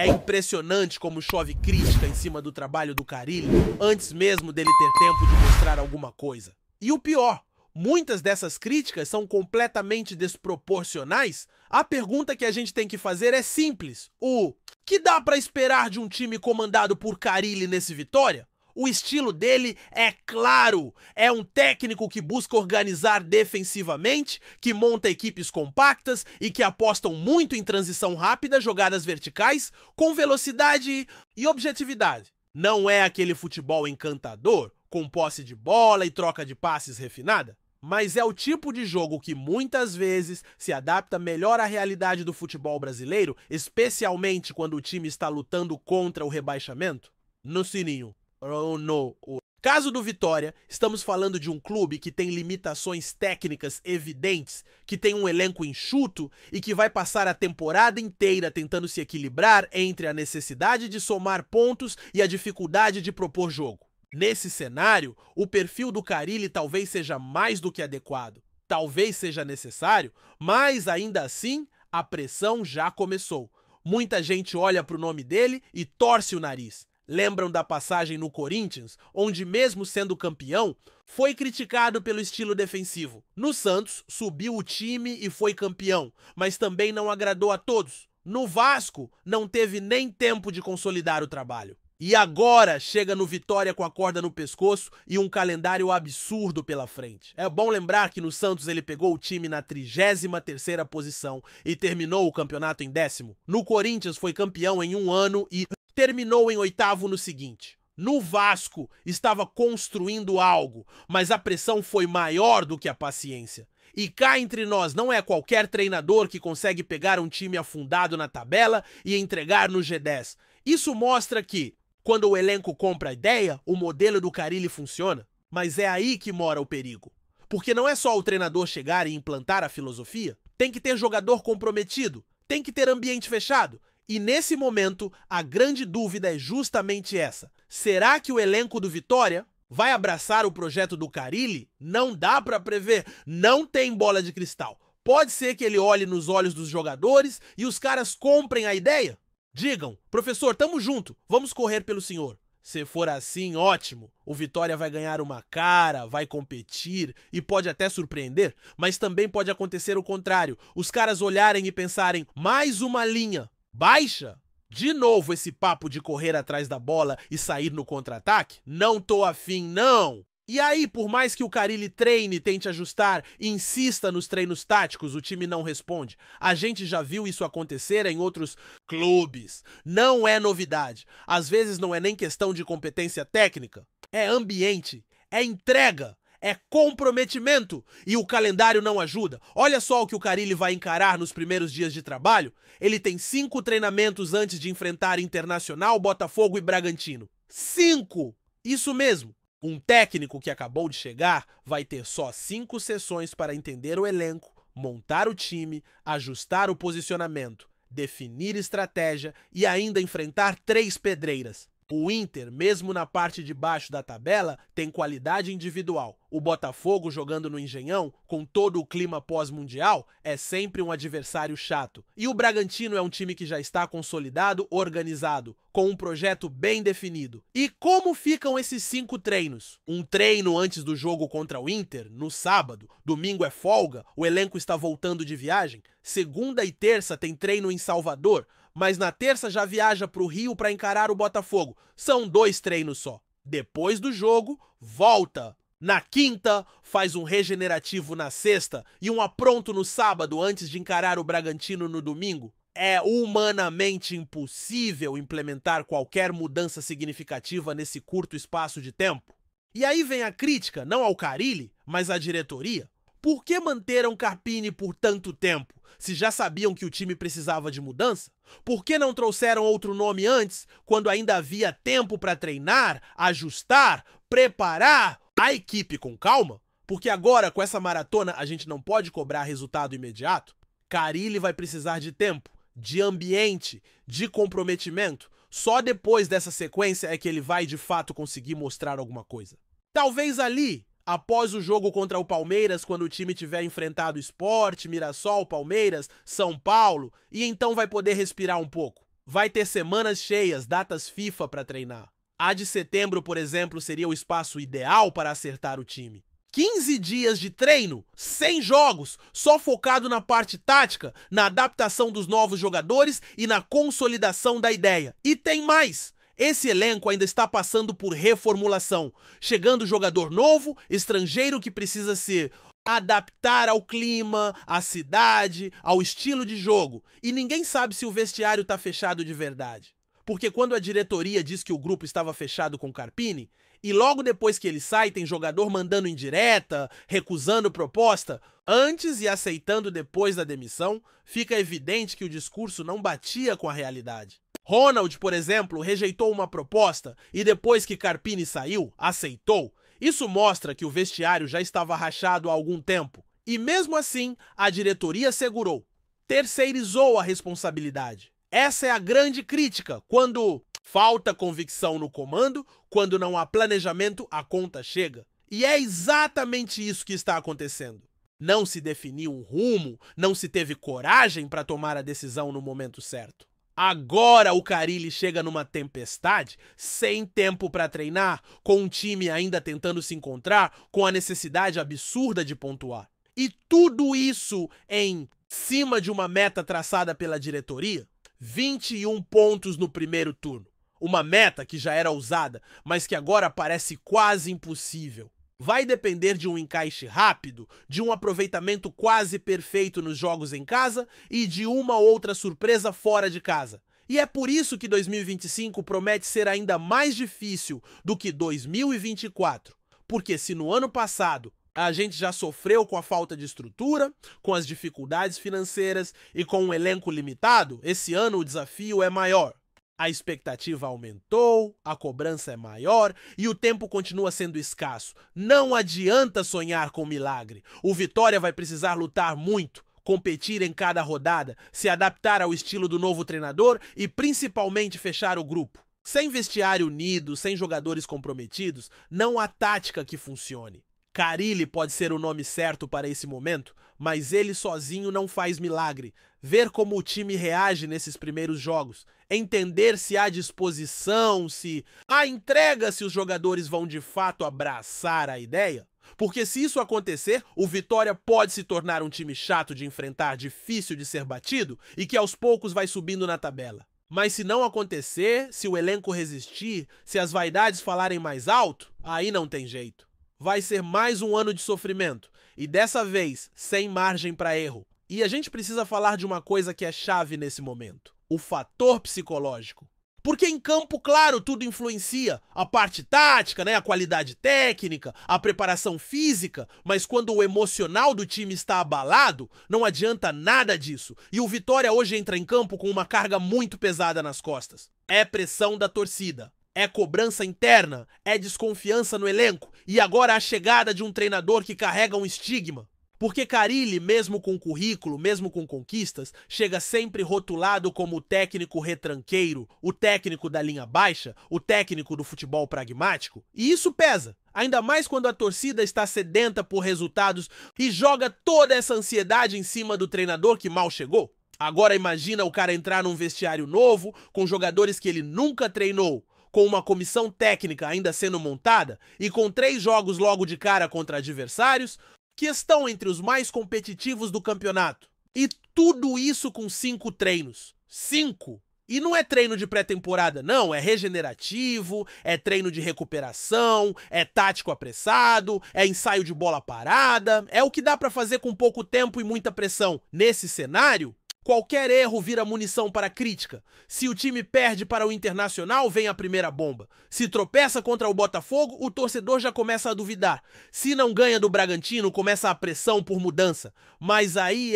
É impressionante como chove crítica em cima do trabalho do Carille antes mesmo dele ter tempo de mostrar alguma coisa. E o pior, muitas dessas críticas são completamente desproporcionais. A pergunta que a gente tem que fazer é simples. O que dá pra esperar de um time comandado por Carille nesse Vitória? O estilo dele é claro, é um técnico que busca organizar defensivamente, que monta equipes compactas e que apostam muito em transição rápida, jogadas verticais, com velocidade e objetividade. Não é aquele futebol encantador, com posse de bola e troca de passes refinada, mas é o tipo de jogo que muitas vezes se adapta melhor à realidade do futebol brasileiro, especialmente quando o time está lutando contra o rebaixamento. No sininho. No caso do Vitória, estamos falando de um clube que tem limitações técnicas evidentes, que tem um elenco enxuto e que vai passar a temporada inteira tentando se equilibrar entre a necessidade de somar pontos e a dificuldade de propor jogo. Nesse cenário, o perfil do Carille talvez seja mais do que adequado, talvez seja necessário, mas ainda assim a pressão já começou. Muita gente olha para o nome dele e torce o nariz. Lembram da passagem no Corinthians, onde mesmo sendo campeão, foi criticado pelo estilo defensivo. No Santos, subiu o time e foi campeão, mas também não agradou a todos. No Vasco, não teve nem tempo de consolidar o trabalho. E agora chega no Vitória com a corda no pescoço e um calendário absurdo pela frente. É bom lembrar que no Santos ele pegou o time na 33ª posição e terminou o campeonato em 10º. No Corinthians foi campeão em um ano e terminou em 8º no seguinte. No Vasco, estava construindo algo, mas a pressão foi maior do que a paciência. E cá entre nós, não é qualquer treinador que consegue pegar um time afundado na tabela e entregar no G10. Isso mostra que, quando o elenco compra a ideia, o modelo do Carille funciona. Mas é aí que mora o perigo. Porque não é só o treinador chegar e implantar a filosofia. Tem que ter jogador comprometido, tem que ter ambiente fechado. E nesse momento, a grande dúvida é justamente essa. Será que o elenco do Vitória vai abraçar o projeto do Carille? Não dá para prever, não tem bola de cristal. Pode ser que ele olhe nos olhos dos jogadores e os caras comprem a ideia? Digam, professor, tamo junto, vamos correr pelo senhor. Se for assim, ótimo. O Vitória vai ganhar uma cara, vai competir e pode até surpreender, mas também pode acontecer o contrário. Os caras olharem e pensarem, mais uma linha. Baixa? De novo esse papo de correr atrás da bola e sair no contra-ataque? Não tô afim, não! E aí, por mais que o Carille treine, tente ajustar e insista nos treinos táticos, o time não responde. A gente já viu isso acontecer em outros clubes. Não é novidade. Às vezes não é nem questão de competência técnica. É ambiente, é entrega. É comprometimento e o calendário não ajuda. Olha só o que o Carille vai encarar nos primeiros dias de trabalho. Ele tem 5 treinamentos antes de enfrentar Internacional, Botafogo e Bragantino. 5! Isso mesmo. Um técnico que acabou de chegar vai ter só 5 sessões para entender o elenco, montar o time, ajustar o posicionamento, definir estratégia e ainda enfrentar 3 pedreiras. O Inter, mesmo na parte de baixo da tabela, tem qualidade individual. O Botafogo, jogando no Engenhão, com todo o clima pós-mundial, é sempre um adversário chato. E o Bragantino é um time que já está consolidado, organizado, com um projeto bem definido. E como ficam esses 5 treinos? Um treino antes do jogo contra o Inter, no sábado. Domingo é folga, o elenco está voltando de viagem. Segunda e terça tem treino em Salvador, mas na terça já viaja para o Rio para encarar o Botafogo. São 2 treinos só. Depois do jogo, volta. Na quinta, faz um regenerativo na sexta e um apronto no sábado antes de encarar o Bragantino no domingo. É humanamente impossível implementar qualquer mudança significativa nesse curto espaço de tempo. E aí vem a crítica, não ao Carille, mas à diretoria. Por que manteram Carpini por tanto tempo, se já sabiam que o time precisava de mudança? Por que não trouxeram outro nome antes, quando ainda havia tempo para treinar, ajustar, preparar a equipe com calma? Porque agora, com essa maratona, a gente não pode cobrar resultado imediato. Carille vai precisar de tempo, de ambiente, de comprometimento. Só depois dessa sequência é que ele vai de fato conseguir mostrar alguma coisa. Talvez ali, após o jogo contra o Palmeiras, quando o time tiver enfrentado Sport, Mirassol, Palmeiras, São Paulo, e então vai poder respirar um pouco. vai ter semanas cheias, datas FIFA para treinar. A de setembro, por exemplo, seria o espaço ideal para acertar o time. 15 dias de treino, 100 jogos, só focado na parte tática, na adaptação dos novos jogadores e na consolidação da ideia. E tem mais! Esse elenco ainda está passando por reformulação. Chegando jogador novo, estrangeiro que precisa se adaptar ao clima, à cidade, ao estilo de jogo. E ninguém sabe se o vestiário está fechado de verdade. Porque quando a diretoria diz que o grupo estava fechado com Carpini, e logo depois que ele sai tem jogador mandando indireta, recusando proposta, antes e aceitando depois da demissão, fica evidente que o discurso não batia com a realidade. Ronald, por exemplo, rejeitou uma proposta e depois que Carpini saiu, aceitou. Isso mostra que o vestiário já estava rachado há algum tempo. E mesmo assim, a diretoria segurou. Terceirizou a responsabilidade. Essa é a grande crítica. Quando falta convicção no comando, quando não há planejamento, a conta chega. E é exatamente isso que está acontecendo. Não se definiu um rumo, não se teve coragem para tomar a decisão no momento certo. Agora o Carille chega numa tempestade, sem tempo para treinar, com um time ainda tentando se encontrar, com a necessidade absurda de pontuar. E tudo isso em cima de uma meta traçada pela diretoria? 21 pontos no primeiro turno. Uma meta que já era ousada, mas que agora parece quase impossível. Vai depender de um encaixe rápido, de um aproveitamento quase perfeito nos jogos em casa e de uma outra surpresa fora de casa. E é por isso que 2025 promete ser ainda mais difícil do que 2024. Porque se no ano passado a gente já sofreu com a falta de estrutura, com as dificuldades financeiras e com um elenco limitado, esse ano o desafio é maior. A expectativa aumentou, a cobrança é maior e o tempo continua sendo escasso. Não adianta sonhar com milagre. O Vitória vai precisar lutar muito, competir em cada rodada, se adaptar ao estilo do novo treinador e principalmente fechar o grupo. Sem vestiário unido, sem jogadores comprometidos, não há tática que funcione. Carille pode ser o nome certo para esse momento, mas ele sozinho não faz milagre. Ver como o time reage nesses primeiros jogos, entender se há disposição, se há entrega, se os jogadores vão de fato abraçar a ideia. Porque se isso acontecer, o Vitória pode se tornar um time chato de enfrentar, difícil de ser batido e que aos poucos vai subindo na tabela. Mas se não acontecer, se o elenco resistir, se as vaidades falarem mais alto, aí não tem jeito. Vai ser mais um ano de sofrimento, e dessa vez sem margem para erro. E a gente precisa falar de uma coisa que é chave nesse momento: o fator psicológico. Porque em campo, claro, tudo influencia. A parte tática, a qualidade técnica, a preparação física, mas quando o emocional do time está abalado, não adianta nada disso. E o Vitória hoje entra em campo com uma carga muito pesada nas costas. É pressão da torcida. É cobrança interna, é desconfiança no elenco e agora a chegada de um treinador que carrega um estigma. Porque Carille, mesmo com currículo, mesmo com conquistas, chega sempre rotulado como o técnico retranqueiro, o técnico da linha baixa, o técnico do futebol pragmático. E isso pesa, ainda mais quando a torcida está sedenta por resultados e joga toda essa ansiedade em cima do treinador que mal chegou. Agora imagina o cara entrar num vestiário novo, com jogadores que ele nunca treinou, com uma comissão técnica ainda sendo montada e com 3 jogos logo de cara contra adversários que estão entre os mais competitivos do campeonato. E tudo isso com 5 treinos. 5! E não é treino de pré-temporada, não. É regenerativo, é treino de recuperação, é tático apressado, é ensaio de bola parada. É o que dá para fazer com pouco tempo e muita pressão. Nesse cenário, qualquer erro vira munição para crítica. Se o time perde para o Internacional, vem a primeira bomba. Se tropeça contra o Botafogo, o torcedor já começa a duvidar. Se não ganha do Bragantino, começa a pressão por mudança. Mas aí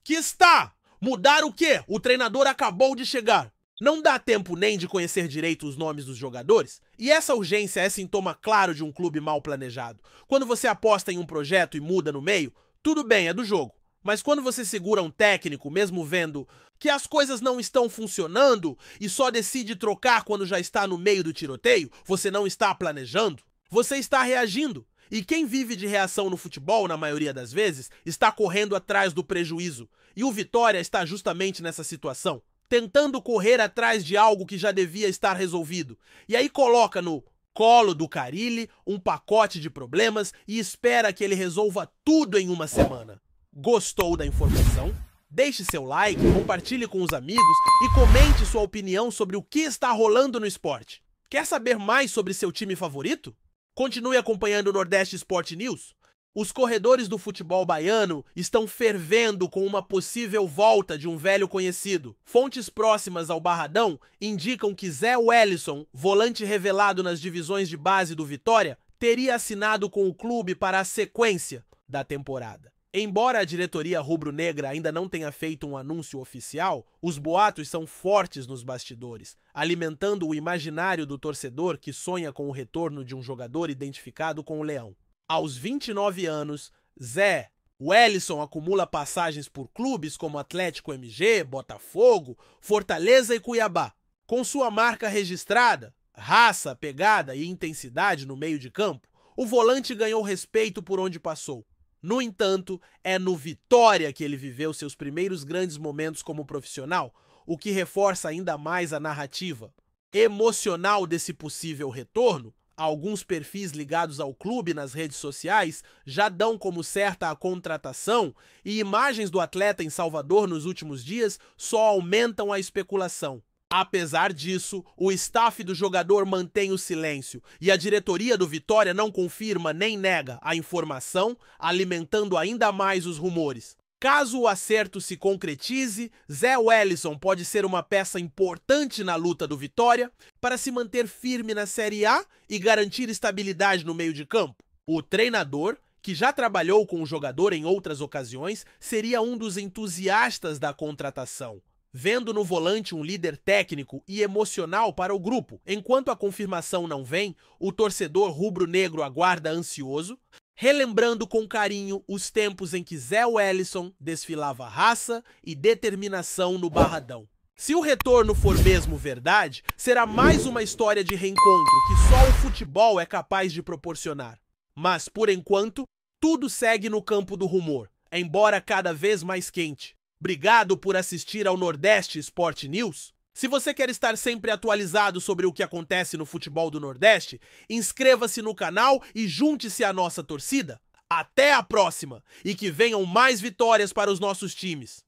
que está! Mudar o quê? O treinador acabou de chegar. Não dá tempo nem de conhecer direito os nomes dos jogadores? E essa urgência é sintoma claro de um clube mal planejado. Quando você aposta em um projeto e muda no meio, tudo bem, é do jogo. Mas quando você segura um técnico, mesmo vendo que as coisas não estão funcionando e só decide trocar quando já está no meio do tiroteio, você não está planejando, você está reagindo. E quem vive de reação no futebol, na maioria das vezes, está correndo atrás do prejuízo. E o Vitória está justamente nessa situação. tentando correr atrás de algo que já devia estar resolvido. E aí coloca no colo do Carille um pacote de problemas e espera que ele resolva tudo em uma semana. Gostou da informação? Deixe seu like, compartilhe com os amigos e comente sua opinião sobre o que está rolando no esporte. Quer saber mais sobre seu time favorito? Continue acompanhando o Nordeste Sport News. Os corredores do futebol baiano estão fervendo com uma possível volta de um velho conhecido. Fontes próximas ao Barradão indicam que Zé Wellison, volante revelado nas divisões de base do Vitória, teria assinado com o clube para a sequência da temporada. Embora a diretoria rubro-negra ainda não tenha feito um anúncio oficial, os boatos são fortes nos bastidores, alimentando o imaginário do torcedor que sonha com o retorno de um jogador identificado com o Leão. Aos 29 anos, Zé Wellison acumula passagens por clubes como Atlético MG, Botafogo, Fortaleza e Cuiabá. Com sua marca registrada, raça, pegada e intensidade no meio de campo, o volante ganhou respeito por onde passou. No entanto, é no Vitória que ele viveu seus primeiros grandes momentos como profissional, o que reforça ainda mais a narrativa emocional desse possível retorno. Alguns perfis ligados ao clube nas redes sociais já dão como certa a contratação e imagens do atleta em Salvador nos últimos dias só aumentam a especulação. Apesar disso, o staff do jogador mantém o silêncio e a diretoria do Vitória não confirma nem nega a informação, alimentando ainda mais os rumores. Caso o acerto se concretize, Zé Wellison pode ser uma peça importante na luta do Vitória para se manter firme na Série A e garantir estabilidade no meio de campo. O treinador, que já trabalhou com o jogador em outras ocasiões, seria um dos entusiastas da contratação, vendo no volante um líder técnico e emocional para o grupo. Enquanto a confirmação não vem, o torcedor rubro-negro aguarda ansioso, relembrando com carinho os tempos em que Zé Wellison desfilava raça e determinação no Barradão. Se o retorno for mesmo verdade, será mais uma história de reencontro que só o futebol é capaz de proporcionar. Mas, por enquanto, tudo segue no campo do rumor, embora cada vez mais quente. Obrigado por assistir ao Nordeste Sport News. Se você quer estar sempre atualizado sobre o que acontece no futebol do Nordeste, inscreva-se no canal e junte-se à nossa torcida. Até a próxima e que venham mais vitórias para os nossos times.